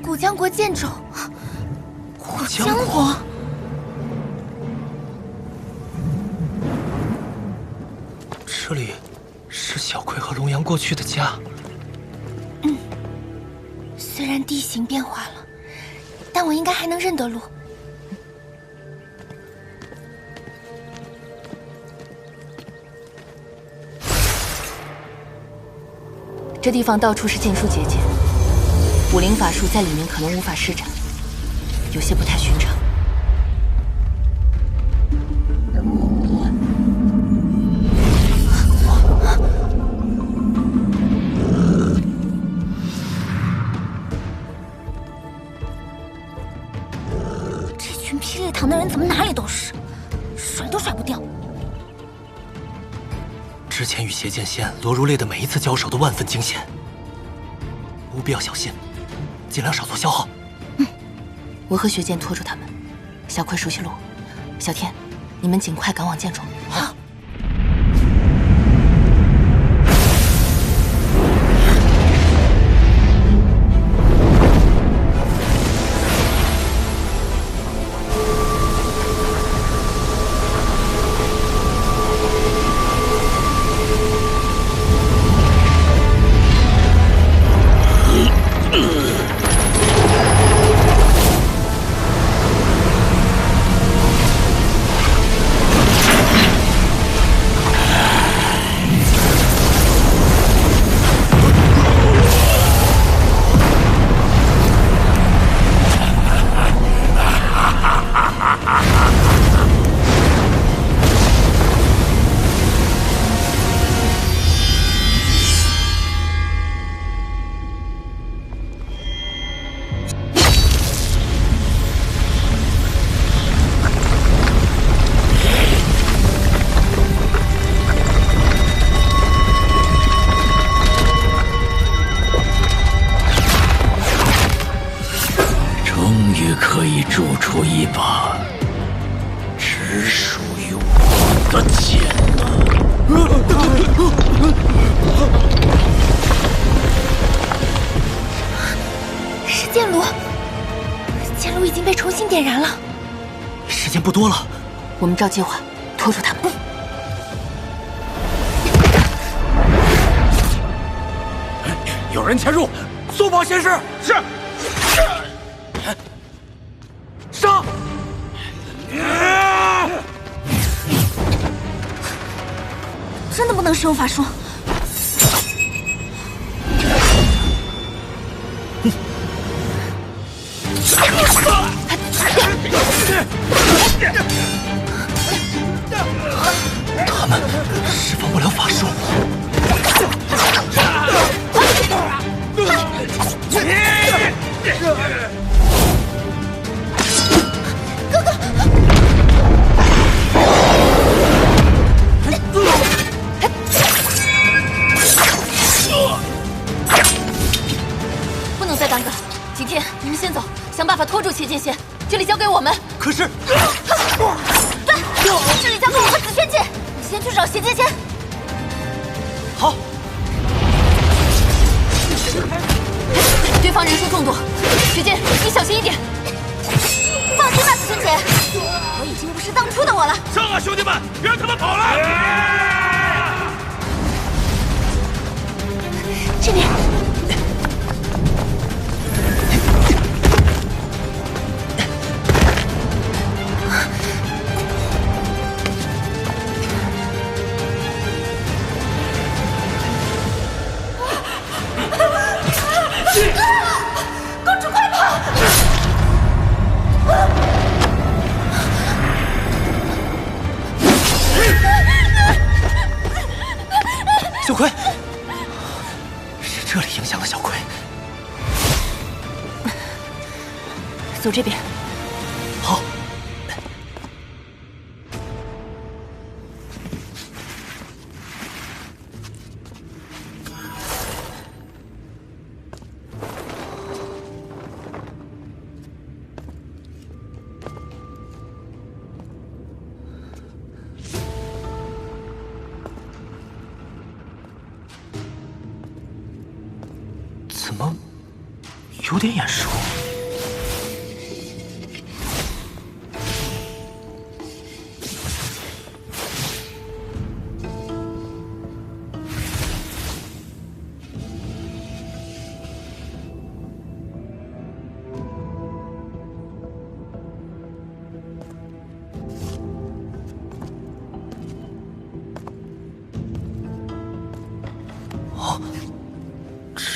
古江国剑种。古江国。 这里是小葵和龙阳过去的家。虽然地形变化了，但我应该还能认得路。这地方到处是剑书结界，武灵法术在里面可能无法施展，有些不太寻常。 霹雳堂的人怎么哪里都是，甩都甩不掉。之前与邪剑仙罗如烈的每一次交手都万分惊险，务必要小心，尽量少做消耗。我和雪剑拖住他们，小葵熟悉路，小天，你们尽快赶往剑冢。好。 可以铸出一把只属于我的剑是剑炉，剑炉已经被重新点燃了。时间不多了，我们照计划拖住他们。有人潜入，速报先师。是。 上！真的不能使用法术。他们释放不了法术。 不能再耽搁，景天，你们先走，想办法拖住邪剑仙，这里交给我们。可是，对，这里交给我和紫萱姐，你先去找邪剑仙。好。对方人数众多，雪剑，你小心一点。放心吧，紫萱姐，我已经不是当初的我了。上啊，兄弟们，别让他们跑了！这边。 公主，快跑！小葵，是这里影响了小葵。走这边。好。怎么有有点眼熟。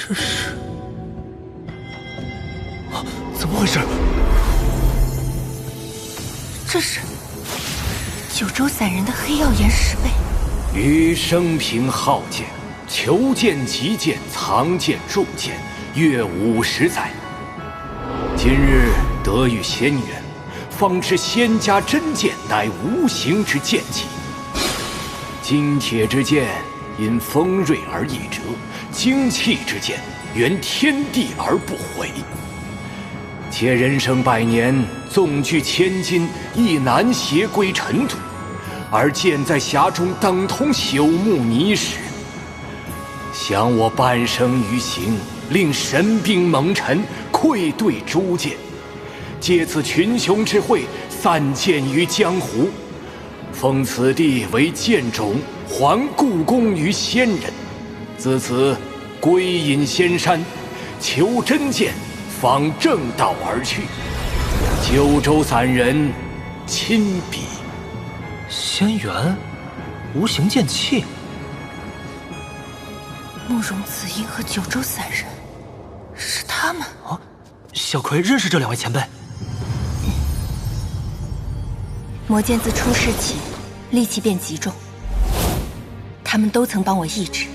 这是怎么回事？这是九州散人的黑曜岩石碑。余生平好剑，求剑击剑，藏剑入剑，约50载。今日得遇仙缘，方知仙家真剑乃无形之剑气。金铁之剑因锋锐而易折，精气之剑缘天地而不毁。且人生100年，纵据千金，亦难携归尘土，而剑在匣中等同朽木泥石。想我半生余行，令神兵蒙尘，愧对诸剑，借此群雄之会，散剑于江湖，封此地为剑冢，还故宫于仙人。自此归隐仙山，求真剑，访正道而去。九州散人亲笔。仙缘，无形剑气。慕容子英和九州散人，是他们。啊，小葵认识这2位前辈。魔剑自出世起，戾气便极重。他们都曾帮我抑制。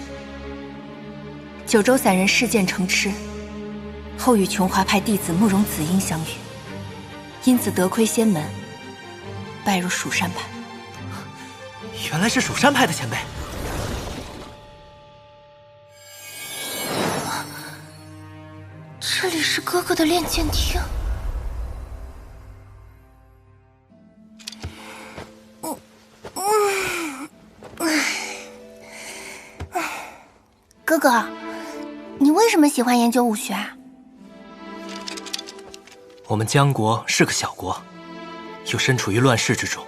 九州散人嗜剑成痴，后与琼华派弟子慕容子英相遇，因此得窥仙门，拜入蜀山派。原来是蜀山派的前辈。这里是哥哥的练剑厅。哥哥，你为什么喜欢研究武学啊？我们江国是个小国，又身处于乱世之中，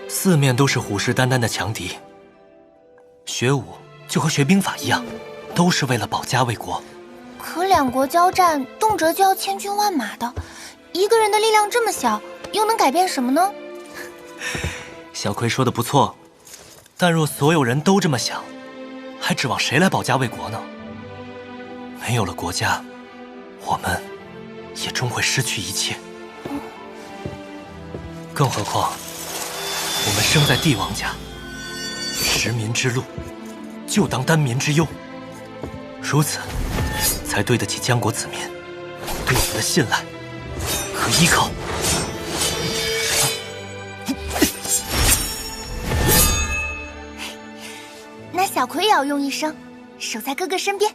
四面都是虎视眈眈的强敌。学武就和学兵法一样，都是为了保家卫国。可两国交战，动辄就要千军万马的，一个人的力量这么小，又能改变什么呢？小葵说的不错，但若所有人都这么想，还指望谁来保家卫国呢？没有了国家，我们也终会失去一切。更何况，我们生在帝王家，食民之路，就当担民之忧，如此，才对得起江国子民对我们的信赖和依靠。那小葵也要用一生，守在哥哥身边。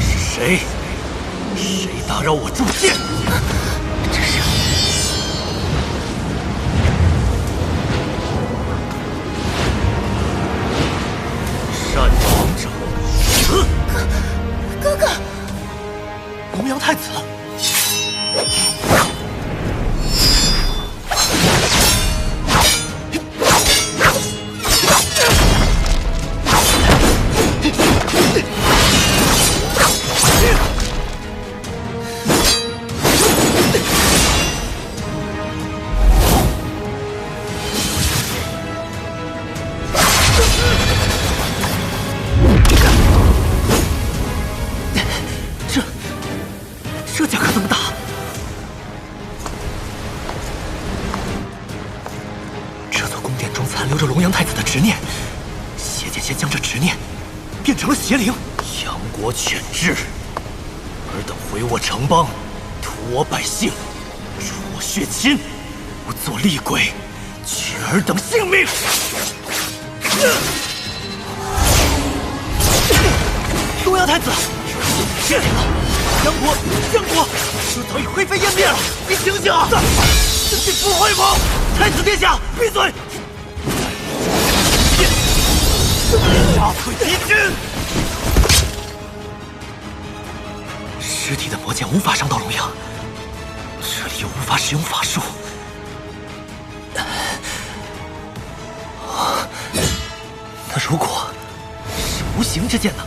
是谁？谁打扰我铸剑？这是擅长者死！哥哥，龙阳太子。这家可怎么打？这座宫殿中残留着龙阳太子的执念，邪剑仙将这执念变成了邪灵，强国犬治，尔等毁我城邦，屠我百姓，诛我血亲，无作厉鬼，取尔等性命！龙阳太子，这里了！江国就早已灰飞烟灭了！你醒醒啊！你不会吗？太子殿下，闭嘴！杀退敌军。尸体的魔剑无法伤到龙阳，这里又无法使用法术。那如果是无形之剑呢？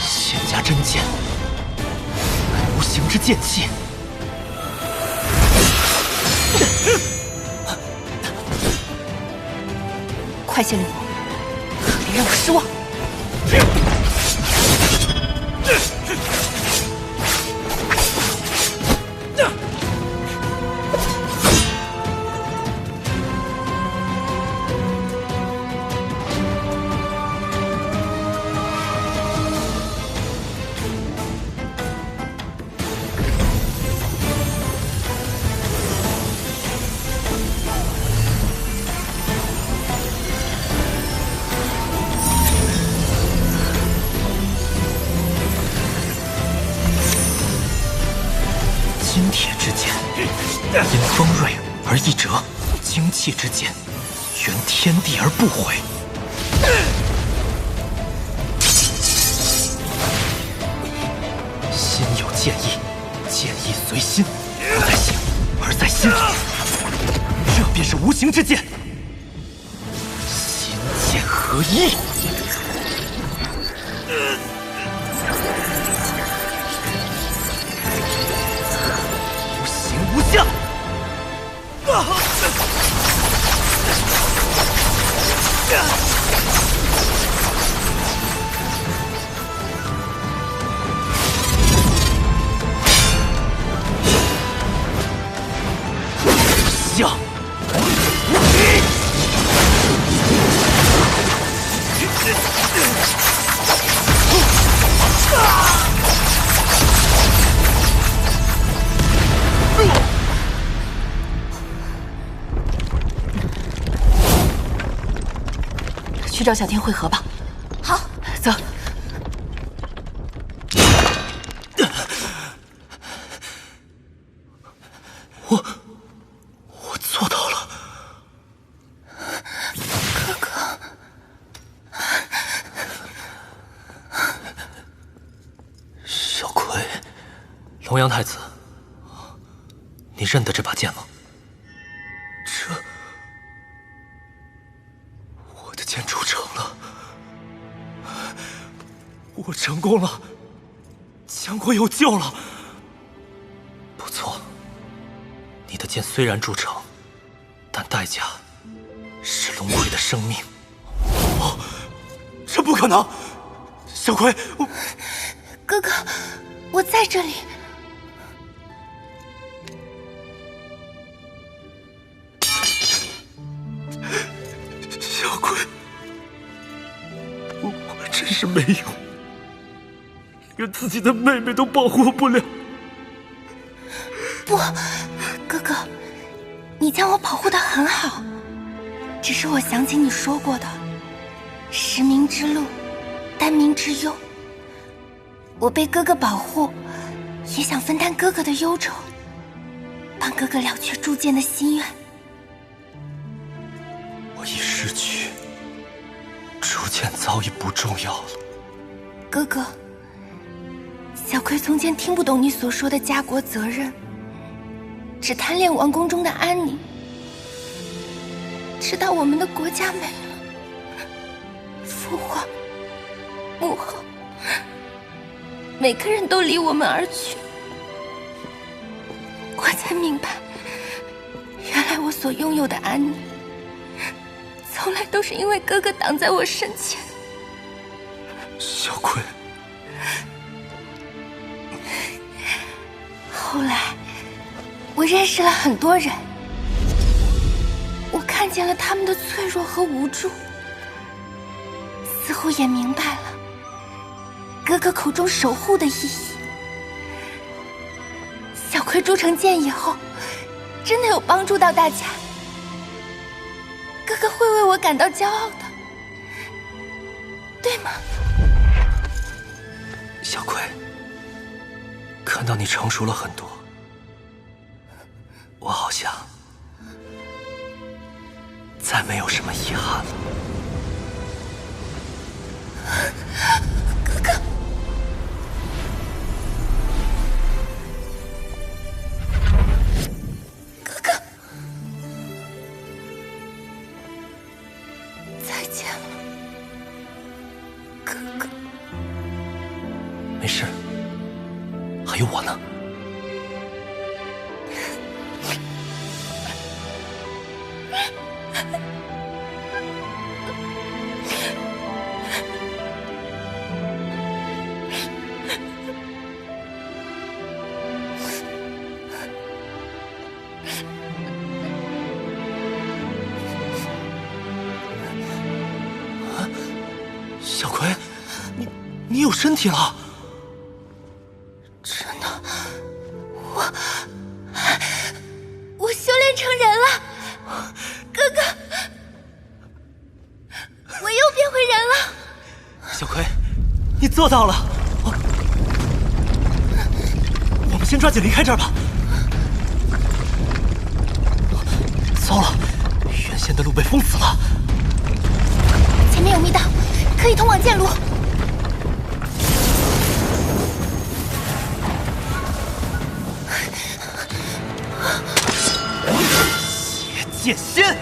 仙家真剑，无形之剑气。快些领悟，别让我失望。金铁之剑，因锋锐而易折；精气之剑，原天地而不毁。心有剑意，剑意随心，不在形而在心。这便是无形之剑，心剑合一。无相，相无敌。去找小天会合吧。好，走。我做到了。哥哥，小葵，龙阳太子，你认得这把剑吗？我的剑铸成了，我成功了，江国有救了。不错，你的剑虽然铸成，但代价是龙葵的生命。哦，这不可能！小葵，哥哥，我在这里。小葵，我真是没用，连自己的妹妹都保护不了。不，哥哥，你将我保护得很好。只是我想起你说过的“识明之路，担明之忧”。我被哥哥保护，也想分担哥哥的忧愁，帮哥哥了却铸剑的心愿。我已失去，铸剑早已不重要了。哥哥，小葵从前听不懂你所说的家国责任，只贪恋王宫中的安宁。直到我们的国家没了，父皇、母后，每个人都离我们而去，我才明白，原来我所拥有的安宁，从来都是因为哥哥挡在我身前。小葵，后来，我认识了很多人，我看见了他们的脆弱和无助，似乎也明白了哥哥口中守护的意义。小葵铸成剑以后，真的有帮助到大家，哥哥会为我感到骄傲的，对吗？小葵，看到你成熟了很多，我好像再没有什么遗憾了。哥哥，哥哥，再见了，哥哥。没事，还有我呢。小葵，你有身体了？真的，我修炼成人了，哥哥，我又变回人了。小葵，你做到了！我们先抓紧离开这儿吧。糟了，原先的路被封死了。前面有密道，可以通往剑路。邪剑仙。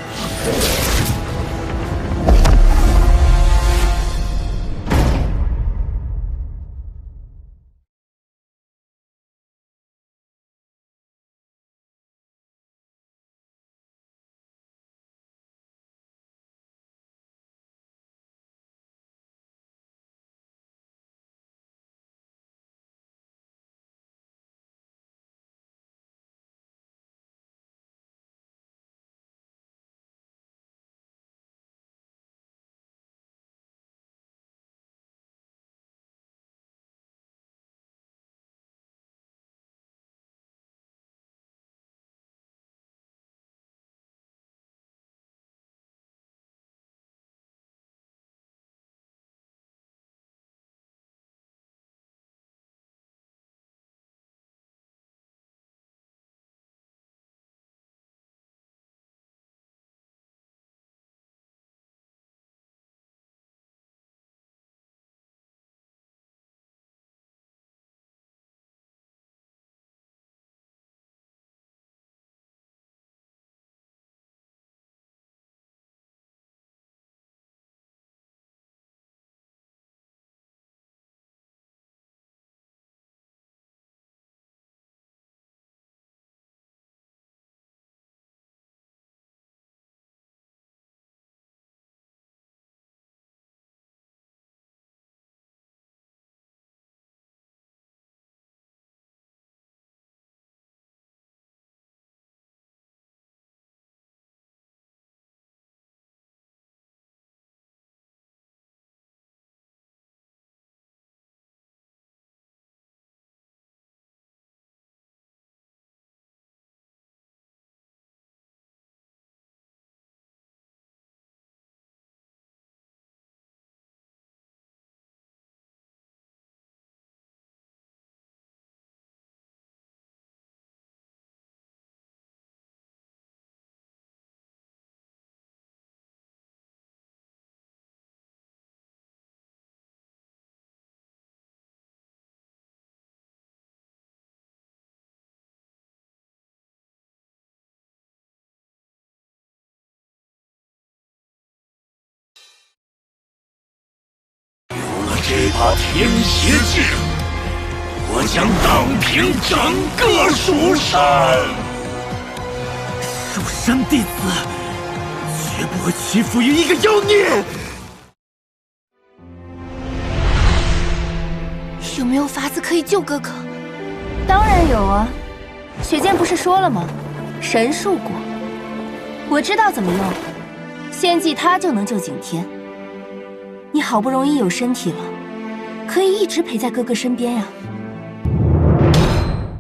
这把天邪剑，我将荡平整个蜀山。蜀山弟子绝不会屈服于一个妖孽。有没有法子可以救哥哥？当然有啊，雪剑不是说了吗？神树果，我知道怎么用，献祭它就能救景天。你好不容易有身体了，可以一直陪在哥哥身边呀。